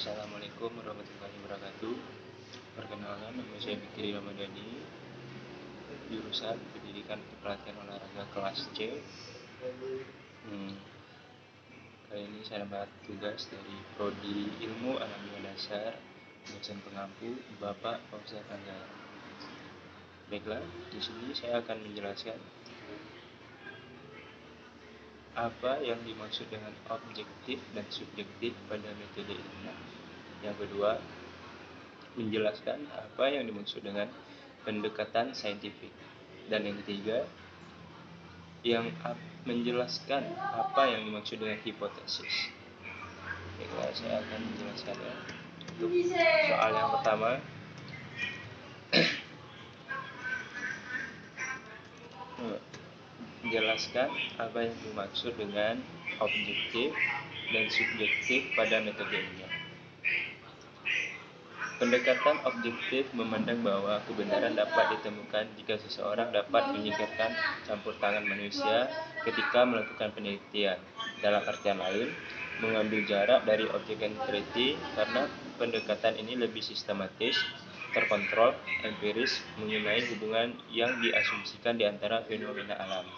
Assalamualaikum warahmatullahi wabarakatuh. Perkenalkan, nama saya Fikri Ramadhani, jurusan Pendidikan Kepelatihan Olahraga kelas C. Kali ini saya dapat tugas dari Prodi Ilmu Alamiah Dasar, dosen pengampu Bapak Fauzan Anggara. Baiklah, di sini saya akan menjelaskan apa yang dimaksud dengan objektif dan subjektif pada metode ilmiah. Yang kedua, menjelaskan apa yang dimaksud dengan pendekatan saintifik. Dan yang ketiga, menjelaskan apa yang dimaksud dengan hipotesis. Baiklah, saya akan menjelaskannya. Untuk soal yang pertama, menjelaskan apa yang dimaksud dengan objektif dan subjektif pada metode ilmiah. Pendekatan objektif memandang bahwa kebenaran dapat ditemukan jika seseorang dapat menyingkirkan campur tangan manusia ketika melakukan penelitian. Dalam artian lain, mengambil jarak dari objek yang diteliti karena pendekatan ini lebih sistematis, terkontrol, empiris, mengenai hubungan yang diasumsikan di antara fenomena alam.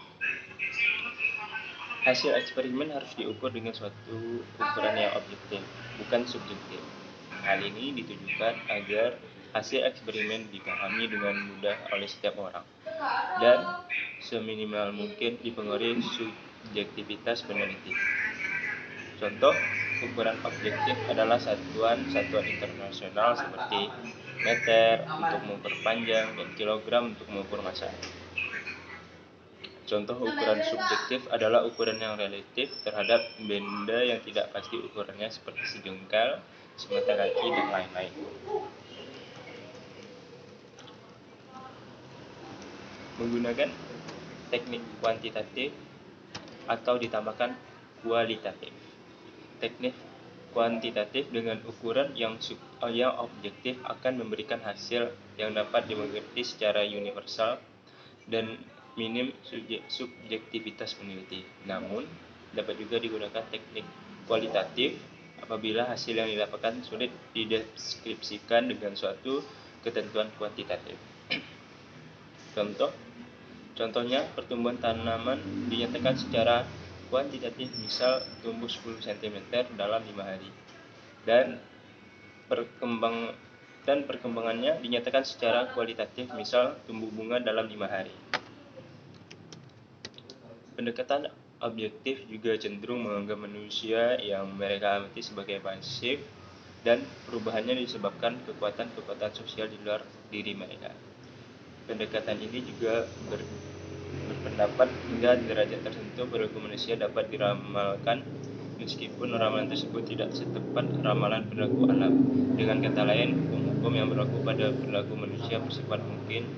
Hasil eksperimen harus diukur dengan suatu ukuran yang objektif, bukan subjektif. Hal ini ditujukan agar hasil eksperimen dipahami dengan mudah oleh setiap orang dan seminimal mungkin dipengaruhi subjektivitas peneliti. Contoh ukuran objektif adalah satuan-satuan internasional seperti meter untuk mengukur panjang dan kilogram untuk mengukur massa. Contoh ukuran subjektif adalah ukuran yang relatif terhadap benda yang tidak pasti ukurannya seperti sejengkal, semata kaki, dan lain-lain. Menggunakan teknik kuantitatif atau ditambahkan kualitatif. Teknik kuantitatif dengan ukuran yang objektif akan memberikan hasil yang dapat dimengerti secara universal dan minim subjektivitas peneliti. Namun, dapat juga digunakan teknik kualitatif apabila hasil yang didapatkan sulit dideskripsikan dengan suatu ketentuan kuantitatif. Contohnya, pertumbuhan tanaman dinyatakan secara kuantitatif, misal tumbuh 10 cm dalam 5 hari, dan perkembangannya dinyatakan secara kualitatif, misal tumbuh bunga dalam 5 hari. Pendekatan objektif juga cenderung menganggap manusia yang mereka amati sebagai pasif dan perubahannya disebabkan kekuatan-kekuatan sosial di luar diri mereka. Pendekatan ini juga berpendapat hingga derajat tertentu perilaku manusia dapat diramalkan meskipun ramalan tersebut tidak setepat ramalan perilaku alam. Dengan kata lain, hukum-hukum yang berlaku pada perilaku manusia bersifat mungkin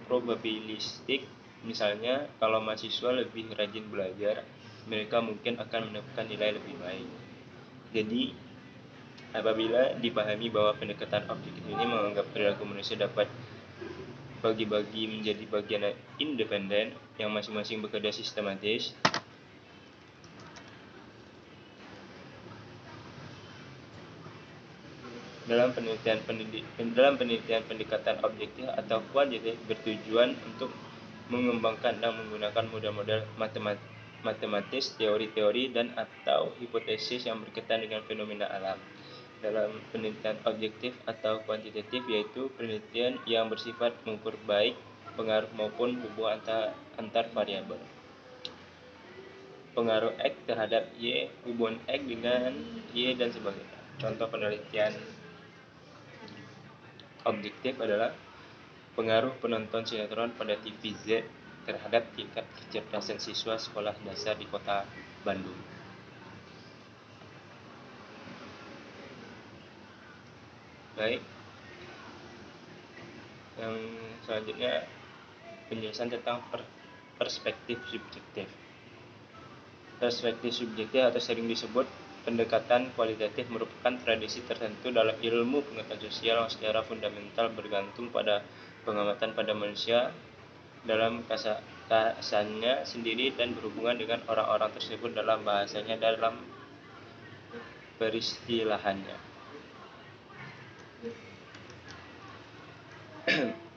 probabilistik. Misalnya, kalau mahasiswa lebih rajin belajar, mereka mungkin akan mendapatkan nilai lebih baik. Jadi, apabila dipahami bahwa pendekatan objektif ini menganggap perilaku manusia dapat bagi-bagi menjadi bagian independen yang masing-masing bekerja sistematis, dalam penelitian pendekatan objektif atau kualitatif bertujuan untuk mengembangkan dan menggunakan model-model matematis, teori-teori, dan atau hipotesis yang berkaitan dengan fenomena alam. Dalam penelitian objektif atau kuantitatif, yaitu penelitian yang bersifat mengukur baik pengaruh maupun hubungan antar variabel. Pengaruh X terhadap Y, hubungan X dengan Y, dan sebagainya. Contoh penelitian objektif adalah pengaruh penonton sinetron pada TV Z terhadap tingkat kecerdasan siswa sekolah dasar di kota Bandung. Baik, yang selanjutnya penjelasan tentang perspektif subjektif. Perspektif subjektif atau sering disebut pendekatan kualitatif merupakan tradisi tertentu dalam ilmu pengetahuan sosial yang secara fundamental bergantung pada pengamatan pada manusia dalam kasarnya sendiri dan berhubungan dengan orang-orang tersebut dalam bahasanya dalam peristilahannya.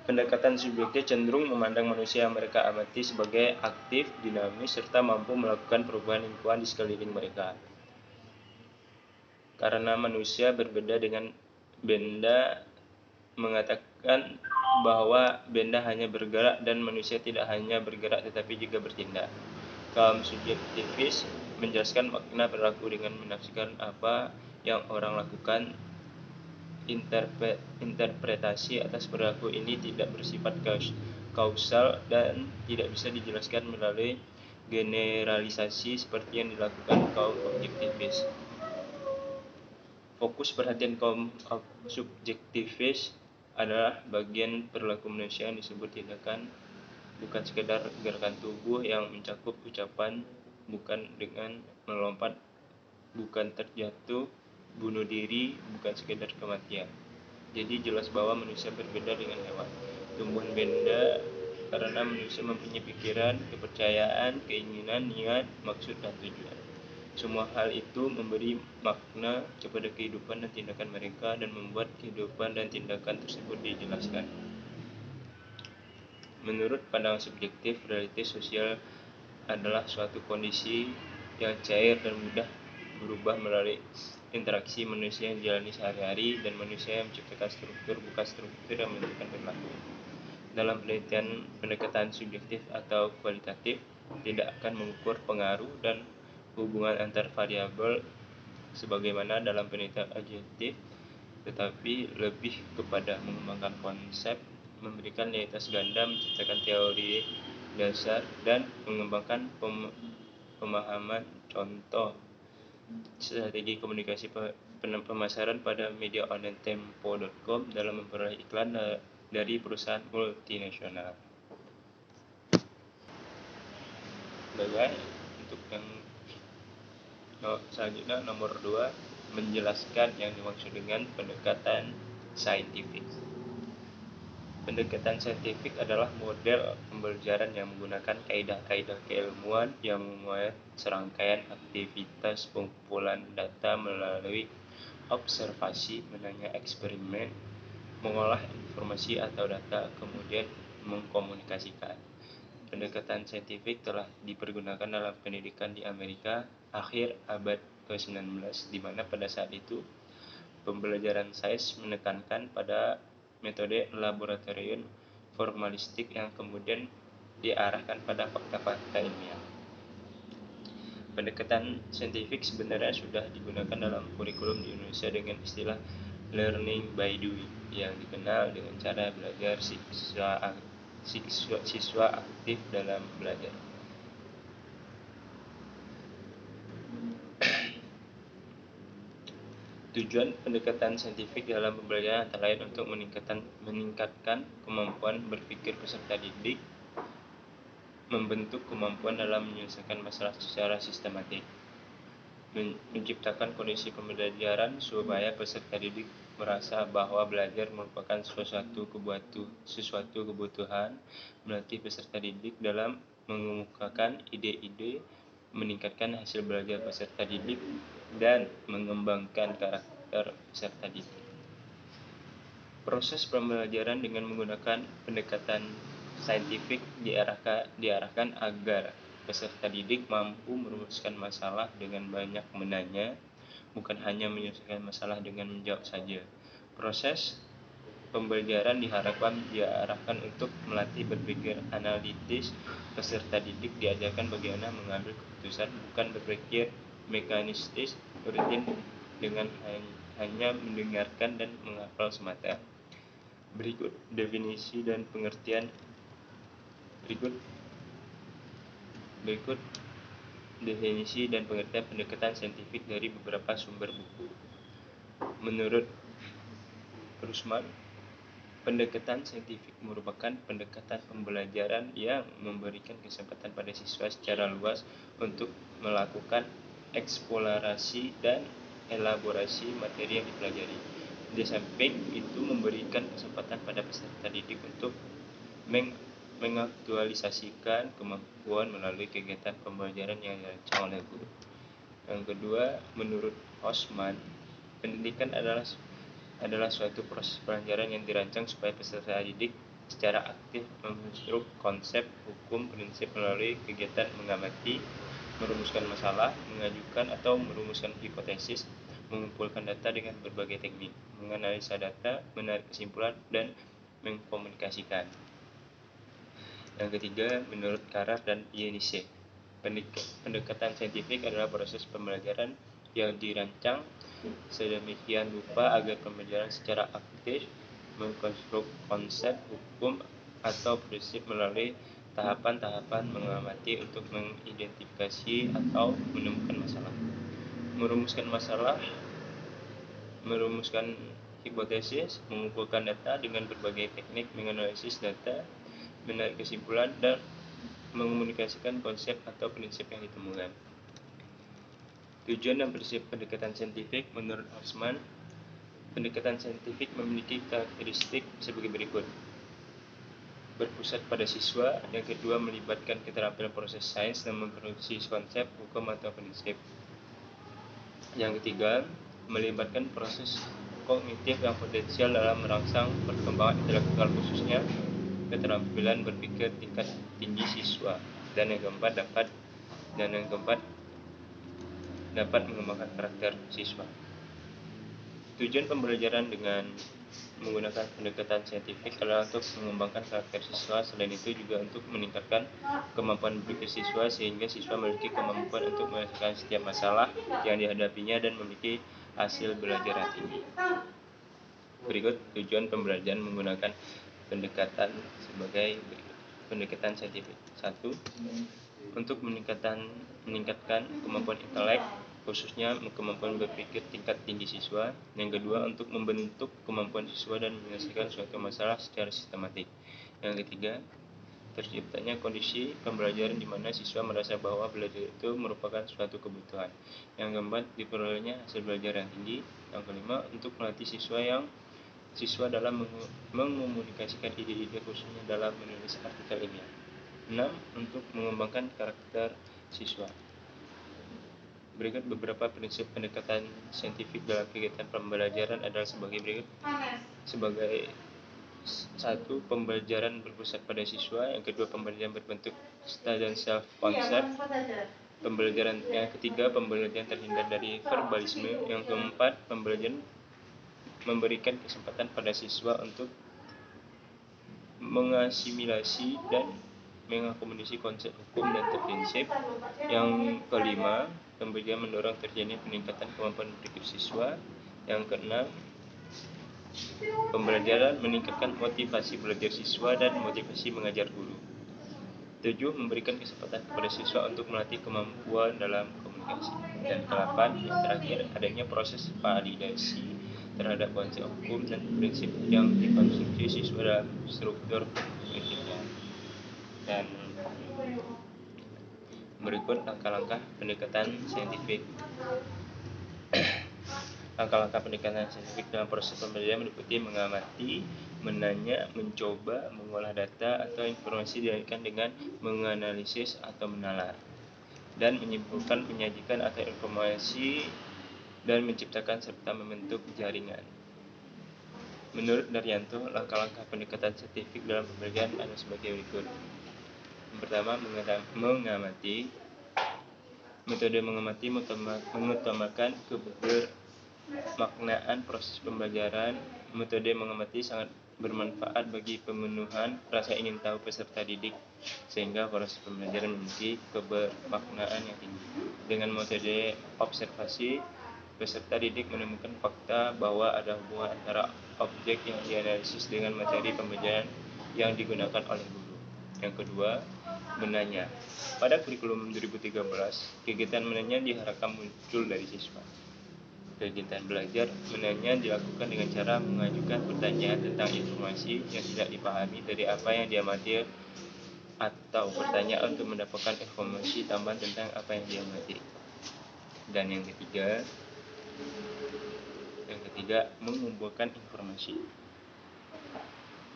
Pendekatan subjektif cenderung memandang manusia yang mereka amati sebagai aktif, dinamis, serta mampu melakukan perubahan lingkungan di sekeliling mereka. Karena manusia berbeda dengan benda, mengatakan bahwa benda hanya bergerak dan manusia tidak hanya bergerak tetapi juga bertindak. Kaum subjektivis menjelaskan makna perilaku dengan menafsirkan apa yang orang lakukan. Interpretasi atas perilaku ini tidak bersifat kausal dan tidak bisa dijelaskan melalui generalisasi seperti yang dilakukan kaum objektivis. Fokus perhatian kaum subjektivis adalah bagian perilaku manusia yang disebut tindakan, bukan sekedar gerakan tubuh yang mencakup ucapan, bukan dengan melompat, bukan terjatuh, bunuh diri, bukan sekedar kematian. Jadi jelas bahwa manusia berbeda dengan hewan, tumbuhan benda, karena manusia mempunyai pikiran, kepercayaan, keinginan, niat, maksud, dan tujuan. Semua hal itu memberi makna kepada kehidupan dan tindakan mereka dan membuat kehidupan dan tindakan tersebut dijelaskan. Menurut pandangan subjektif, realitas sosial adalah suatu kondisi yang cair dan mudah berubah melalui interaksi manusia yang dijalani sehari-hari dan manusia yang menciptakan struktur, bukan struktur yang menentukan perilaku. Dalam penelitian pendekatan subjektif atau kualitatif, tidak akan mengukur pengaruh dan hubungan antar variabel sebagaimana dalam penelitian objektif, tetapi lebih kepada mengembangkan konsep, memberikan realitas ganda, menciptakan teori dasar, dan mengembangkan pemahaman contoh strategi komunikasi pemasaran pada media online Tempo.com dalam memperoleh iklan dari perusahaan multinasional. Baik, untuk yang selanjutnya nomor 2, menjelaskan yang dimaksud dengan pendekatan saintifik. Pendekatan saintifik adalah model pembelajaran yang menggunakan kaidah-kaidah keilmuan yang memuat serangkaian aktivitas pengumpulan data melalui observasi, menanya eksperimen, mengolah informasi atau data, kemudian mengkomunikasikan. Pendekatan saintifik telah dipergunakan dalam pendidikan di Amerika akhir abad ke-19, di mana pada saat itu pembelajaran sains menekankan pada metode laboratorium formalistik yang kemudian diarahkan pada fakta-fakta ilmiah. Pendekatan saintifik sebenarnya sudah digunakan dalam kurikulum di Indonesia dengan istilah learning by doing, yang dikenal dengan cara belajar siswa aktif dalam belajar. Tujuan pendekatan saintifik dalam pembelajaran antara lain untuk meningkatkan kemampuan berpikir peserta didik, membentuk kemampuan dalam menyelesaikan masalah secara sistematik, menciptakan kondisi pembelajaran supaya peserta didik merasa bahwa belajar merupakan sesuatu kebutuhan, melatih peserta didik dalam mengemukakan ide-ide, meningkatkan hasil belajar peserta didik, dan mengembangkan karakter peserta didik. Proses pembelajaran dengan menggunakan pendekatan saintifik diarahkan agar peserta didik mampu merumuskan masalah dengan banyak menanya, bukan hanya menyelesaikan masalah dengan menjawab saja. Proses pembelajaran diarahkan untuk melatih berpikir analitis. Peserta didik diajarkan bagaimana mengambil keputusan, bukan berpikir mekanistis rutin dengan hanya mendengarkan dan menghafal semata. Berikut definisi dan pengertian pendekatan saintifik dari beberapa sumber buku. Menurut Rusman, pendekatan saintifik merupakan pendekatan pembelajaran yang memberikan kesempatan pada siswa secara luas untuk melakukan eksplorasi dan elaborasi materi yang dipelajari. Di samping itu memberikan kesempatan pada peserta didik untuk mengaktualisasikan kemampuan melalui kegiatan pembelajaran yang dirancang oleh guru. Yang kedua, menurut Osman, pendidikan adalah suatu proses pelajaran yang dirancang supaya peserta didik secara aktif mengonstruk konsep, hukum, prinsip melalui kegiatan mengamati, merumuskan masalah, mengajukan atau merumuskan hipotesis, mengumpulkan data dengan berbagai teknik, menganalisa data, menarik kesimpulan, dan mengkomunikasikan. Yang ketiga, menurut Karaf dan Yenisey, pendekatan saintifik adalah proses pembelajaran yang dirancang sedemikian rupa agar pembelajaran secara aktif mengkonstruk konsep, hukum, atau prinsip melalui tahapan-tahapan mengamati untuk mengidentifikasi atau menemukan masalah, merumuskan hipotesis, mengumpulkan data dengan berbagai teknik, menganalisis data, menarik kesimpulan, dan mengomunikasikan konsep atau prinsip yang ditemukan. Tujuan dan prinsip pendekatan saintifik menurut Osman, pendekatan saintifik memiliki karakteristik sebagai berikut. Berpusat pada siswa. Yang kedua, melibatkan keterampilan proses sains dan memproduksi konsep, hukum, atau prinsip. Yang ketiga, melibatkan proses kognitif yang potensial dalam merangsang perkembangan intelektual, khususnya keterampilan berpikir tingkat tinggi siswa. Dan yang keempat, dapat mengembangkan karakter siswa. Tujuan pembelajaran dengan menggunakan pendekatan saintifik adalah untuk mengembangkan karakter siswa. Selain itu juga untuk meningkatkan kemampuan berpikir siswa sehingga siswa memiliki kemampuan untuk menyelesaikan setiap masalah yang dihadapinya dan memiliki hasil belajar yang tinggi. Berikut tujuan pembelajaran menggunakan pendekatan sebagai berikut. Pendekatan saintifik. 1. Untuk meningkatkan kemampuan intelek, khususnya kemampuan berpikir tingkat tinggi siswa. Yang kedua, untuk membentuk kemampuan siswa dan menyelesaikan suatu masalah secara sistematik. Yang ketiga, terciptanya kondisi pembelajaran di mana siswa merasa bahwa belajar itu merupakan suatu kebutuhan. Yang keempat, diperolehnya hasil belajar yang tinggi. Yang kelima, untuk melatih siswa dalam mengomunikasikan ide-ide, khususnya dalam menulis artikel ilmiah. 6. Untuk mengembangkan karakter siswa. Berikut beberapa prinsip pendekatan saintifik dalam kegiatan pembelajaran adalah sebagai berikut. Sebagai 1. Pembelajaran berpusat pada siswa. Yang kedua, pembelajaran berbentuk style dan self concept. Yang ketiga, pembelajaran terhindar dari verbalisme. Yang keempat, pembelajaran memberikan kesempatan pada siswa untuk mengasimilasi dan mengakomodasi konsep hukum dan prinsip. Yang kelima, pembelajaran mendorong terjadinya peningkatan kemampuan berpikir siswa. Yang keenam, pembelajaran meningkatkan motivasi belajar siswa dan motivasi mengajar guru. 7. Memberikan kesempatan kepada siswa untuk melatih kemampuan dalam komunikasi. Dan ke-8, yang terakhir, adanya proses validasi terhadap konsep hukum dan prinsip yang dikonstruksi siswa dalam struktur berpikirnya. Dan berikut langkah-langkah pendekatan saintifik. Langkah-langkah pendekatan saintifik dalam proses pembelajaran meliputi mengamati, menanya, mencoba, mengolah data atau informasi dikaitkan dengan menganalisis atau menalar, dan menyimpulkan, menyajikan atau informasi, dan menciptakan serta membentuk jaringan. Menurut Daryanto, langkah-langkah pendekatan saintifik dalam pembelajaran ada sebagai berikut. Yang pertama, mengamati. Metode mengamati mengutamakan kebermaknaan proses pembelajaran. Metode mengamati sangat bermanfaat bagi pemenuhan rasa ingin tahu peserta didik, sehingga proses pembelajaran memiliki kebermaknaan yang tinggi. Dengan metode observasi, peserta didik menemukan fakta bahwa ada hubungan antara objek yang dianalisis dengan materi pembelajaran yang digunakan oleh guru. Yang kedua, menanya. Pada kurikulum 2013, kegiatan menanya diharapkan muncul dari siswa. Kegiatan belajar menanya dilakukan dengan cara mengajukan pertanyaan tentang informasi yang tidak dipahami dari apa yang diamati, atau pertanyaan untuk mendapatkan informasi tambahan tentang apa yang diamati. Dan yang ketiga, mengumpulkan informasi.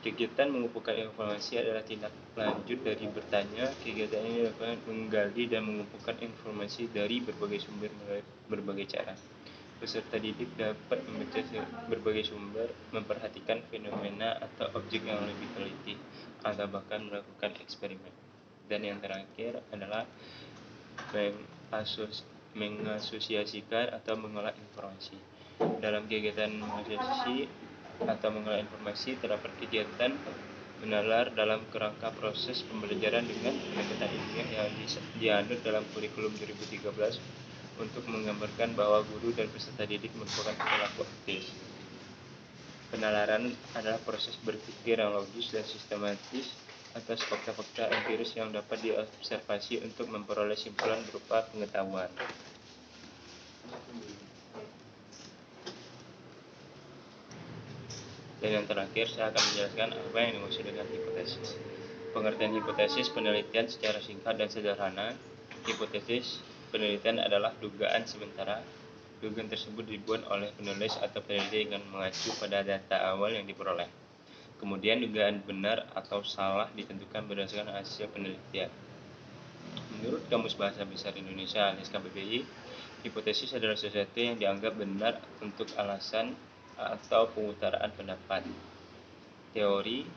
Kegiatan mengumpulkan informasi adalah tindak lanjut dari bertanya. Kegiatan ini dapat menggali dan mengumpulkan informasi dari berbagai sumber melalui berbagai cara. Peserta didik dapat membaca berbagai sumber, memperhatikan fenomena atau objek yang lebih teliti, atau bahkan melakukan eksperimen. Dan yang terakhir adalah mengasosiasikan atau mengolah informasi. Dalam kegiatan mengasosiasi atau mengolah informasi terdapat kegiatan menalar dalam kerangka proses pembelajaran dengan pendekatan ilmiah yang dianut dalam kurikulum 2013 untuk menggambarkan bahwa guru dan peserta didik merupakan pelaku aktif. Penalaran adalah proses berpikir yang logis dan sistematis atas fakta-fakta empiris yang dapat diobservasi untuk memperoleh simpulan berupa pengetahuan. Dan yang terakhir, saya akan menjelaskan apa yang dimaksud dengan hipotesis. Pengertian hipotesis penelitian secara singkat dan sederhana. Hipotesis penelitian adalah dugaan sementara. Dugaan tersebut dibuat oleh penulis atau peneliti dengan mengacu pada data awal yang diperoleh. Kemudian dugaan benar atau salah ditentukan berdasarkan hasil penelitian. Menurut Kamus Bahasa Besar Indonesia alias KBBI, hipotesis adalah sesuatu yang dianggap benar untuk alasan atau pengutaraan pendapat, teori,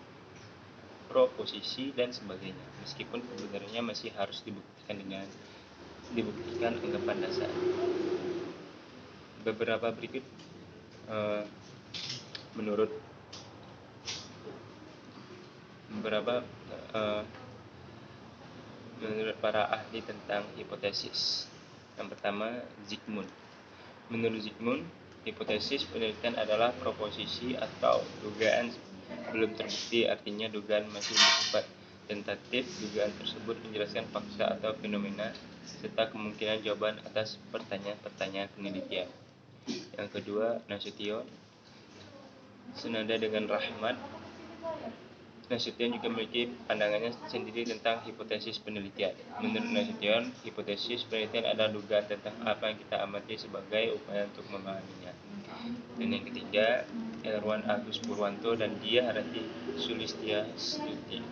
proposisi, dan sebagainya, meskipun kebenarannya masih harus dibuktikan anggapan dasar. Beberapa berikut menurut para ahli tentang hipotesis. Yang pertama, Zygmunt. Menurut Zygmunt, hipotesis penelitian adalah proposisi atau dugaan belum terbukti, artinya dugaan masih bersifat tentatif. Dugaan tersebut menjelaskan fakta atau fenomena serta kemungkinan jawaban atas pertanyaan-pertanyaan penelitian. Yang kedua, Nasution. Senada dengan Rahmat, Nasution juga memiliki pandangannya sendiri tentang hipotesis penelitian. Menurut Nasution, hipotesis penelitian adalah dugaan tentang apa yang kita amati sebagai upaya untuk memahaminya. Dan yang ketiga, Erwan Agus Purwanto dan Dia Harati Sulistiastuti.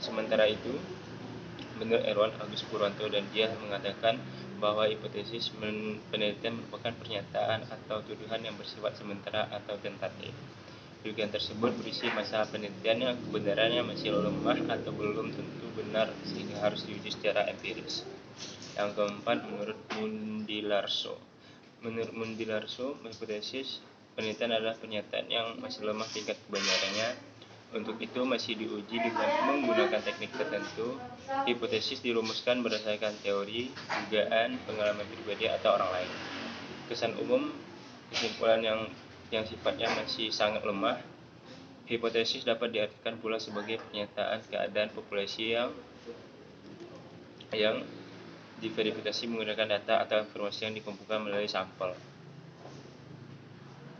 Sementara itu, menurut Erwan Agus Purwanto dan Dia mengatakan bahwa hipotesis penelitian merupakan pernyataan atau tuduhan yang bersifat sementara atau tentatif. Dugaan tersebut berisi masalah penelitian yang kebenarannya masih lemah atau belum tentu benar sehingga harus diuji secara empiris. Yang keempat, menurut Mundilarso. Menurut Mundilarso, hipotesis penelitian adalah pernyataan yang masih lemah tingkat kebenarannya. Untuk itu masih diuji dengan menggunakan teknik tertentu. Hipotesis dirumuskan berdasarkan teori, dugaan, pengalaman pribadi atau orang lain. Kesan umum, kesimpulan yang sifatnya masih sangat lemah. Hipotesis dapat diartikan pula sebagai pernyataan keadaan populasi yang diverifikasi menggunakan data atau informasi yang dikumpulkan melalui sampel.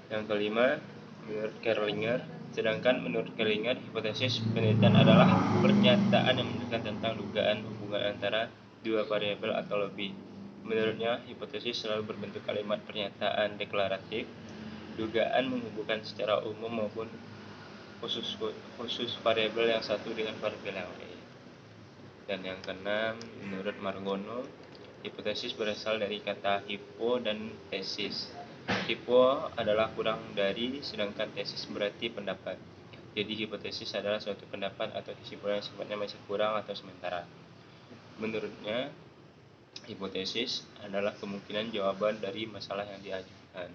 Yang kelima, menurut Kerlinger. Sedangkan menurut Kerlinger, hipotesis penelitian adalah pernyataan yang menunjukkan tentang dugaan hubungan antara dua variabel atau lebih. Menurutnya, hipotesis selalu berbentuk kalimat pernyataan deklaratif. Dugaan menghubungkan secara umum maupun khusus variabel yang satu dengan variabel yang lain. Dan yang keenam, menurut Margono, hipotesis berasal dari kata hypo dan tesis. Hypo adalah kurang dari, sedangkan tesis berarti pendapat. Jadi hipotesis adalah suatu pendapat atau kesimpulan yang sifatnya masih kurang atau sementara. Menurutnya, hipotesis adalah kemungkinan jawaban dari masalah yang diajukan.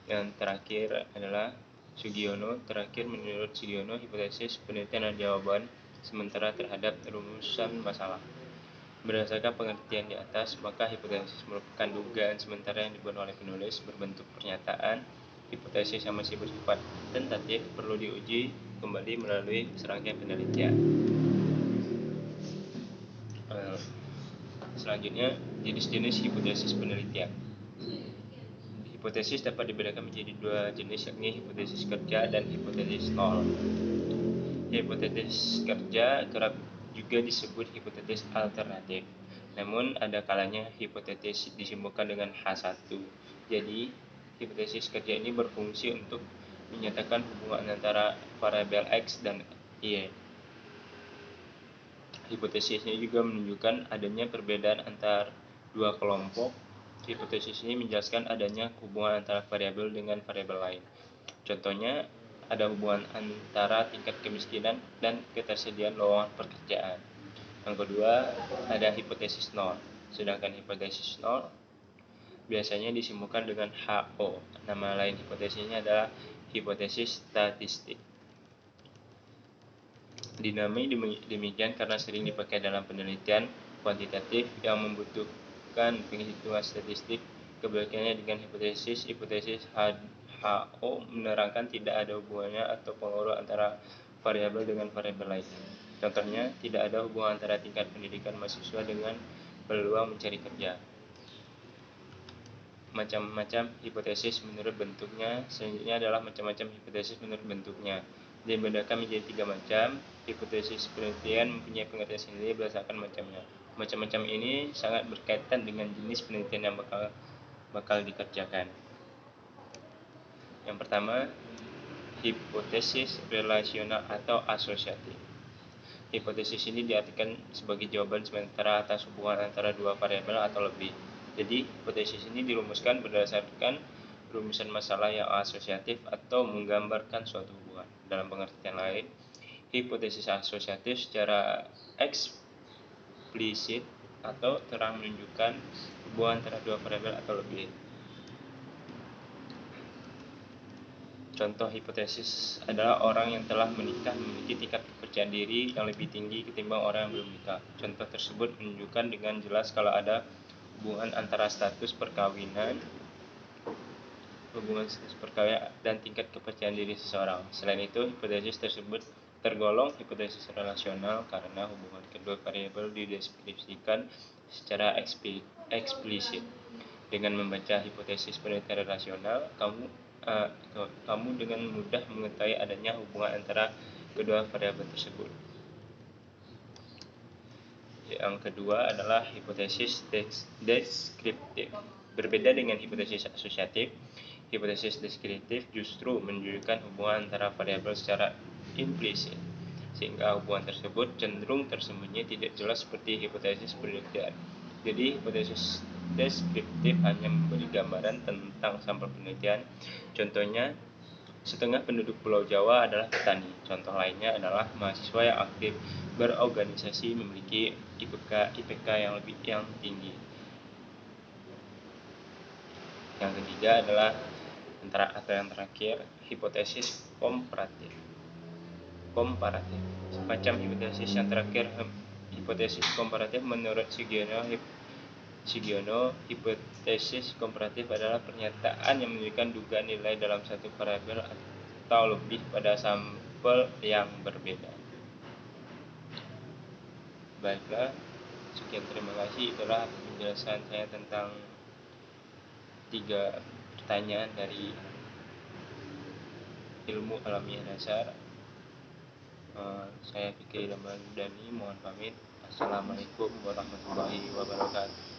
Yang terakhir adalah Sugiono. Terakhir, menurut Sugiono, hipotesis penelitian adalah jawaban sementara terhadap rumusan masalah. Berdasarkan pengertian di atas, maka hipotesis merupakan dugaan sementara yang dibuat oleh penulis berbentuk pernyataan. Hipotesis yang masih bersifat tentatif perlu diuji kembali melalui serangkaian penelitian. Selanjutnya, jenis-jenis hipotesis penelitian. Hipotesis dapat dibedakan menjadi dua jenis, yakni hipotesis kerja dan hipotesis nol. Hipotesis kerja kerap juga disebut hipotesis alternatif. Namun ada kalanya hipotesis disimpulkan dengan H1. Jadi, hipotesis kerja ini berfungsi untuk menyatakan hubungan antara variabel X dan Y. Hipotesisnya juga menunjukkan adanya perbedaan antar dua kelompok. Hipotesis ini menjelaskan adanya hubungan antara variabel dengan variabel lain. Contohnya, ada hubungan antara tingkat kemiskinan dan ketersediaan lowongan pekerjaan. Yang kedua, ada hipotesis nol. Sedangkan hipotesis nol biasanya disimpulkan dengan HO. Nama lain hipotesisnya adalah hipotesis statistik. Dinamai demikian karena sering dipakai dalam penelitian kuantitatif yang membutuhkan penghitungan statistik. Kebalikannya dengan hipotesis HO menerangkan tidak ada hubungannya atau pengaruh antara variabel dengan variabel lain. Contohnya, tidak ada hubungan antara tingkat pendidikan mahasiswa dengan peluang mencari kerja. Macam-macam hipotesis menurut bentuknya. Selanjutnya adalah macam-macam hipotesis menurut bentuknya. Dibedakan menjadi 3 macam. Hipotesis penelitian mempunyai pengertian sendiri berdasarkan macamnya. Macam-macam ini sangat berkaitan dengan jenis penelitian yang bakal dikerjakan. Yang pertama, hipotesis relasional atau asosiatif. Hipotesis ini diartikan sebagai jawaban sementara atas hubungan antara dua variabel atau lebih. Jadi, hipotesis ini dirumuskan berdasarkan rumusan masalah yang asosiatif atau menggambarkan suatu hubungan. Dalam pengertian lain, hipotesis asosiatif secara eksplisit atau terang menunjukkan hubungan antara dua variabel atau lebih. Contoh hipotesis adalah orang yang telah menikah memiliki tingkat kepercayaan diri yang lebih tinggi ketimbang orang yang belum menikah. Contoh tersebut menunjukkan dengan jelas kalau ada hubungan antara status perkawinan dan tingkat kepercayaan diri seseorang. Selain itu, hipotesis tersebut tergolong hipotesis relasional karena hubungan kedua variabel dideskripsikan secara eksplisit. Dengan membaca hipotesis penelitian relasional, kamu dengan mudah mengetahui adanya hubungan antara kedua variabel tersebut. Yang kedua adalah hipotesis deskriptif. Berbeda dengan hipotesis asosiatif, hipotesis deskriptif justru menunjukkan hubungan antara variabel secara implisit, sehingga hubungan tersebut cenderung tersembunyi tidak jelas seperti hipotesis penelitian. Jadi, hipotesis deskriptif hanya memberi gambaran tentang sampel penelitian. Contohnya, setengah penduduk Pulau Jawa adalah petani. Contoh lainnya adalah mahasiswa yang aktif berorganisasi memiliki IPK yang tinggi. Yang ketiga adalah yang terakhir, hipotesis komparatif. Semacam hipotesis yang terakhir, hipotesis komparatif menurut Sugiono, hipotesis komparatif adalah pernyataan yang menunjukkan dugaan nilai dalam satu variabel atau lebih pada sampel yang berbeda. Baiklah, sekian, terima kasih. Itulah penjelasan saya tentang 3 pertanyaan dari ilmu alamiah dasar. Saya Fikri Ramadhani, mohon pamit. Assalamualaikum warahmatullahi wabarakatuh.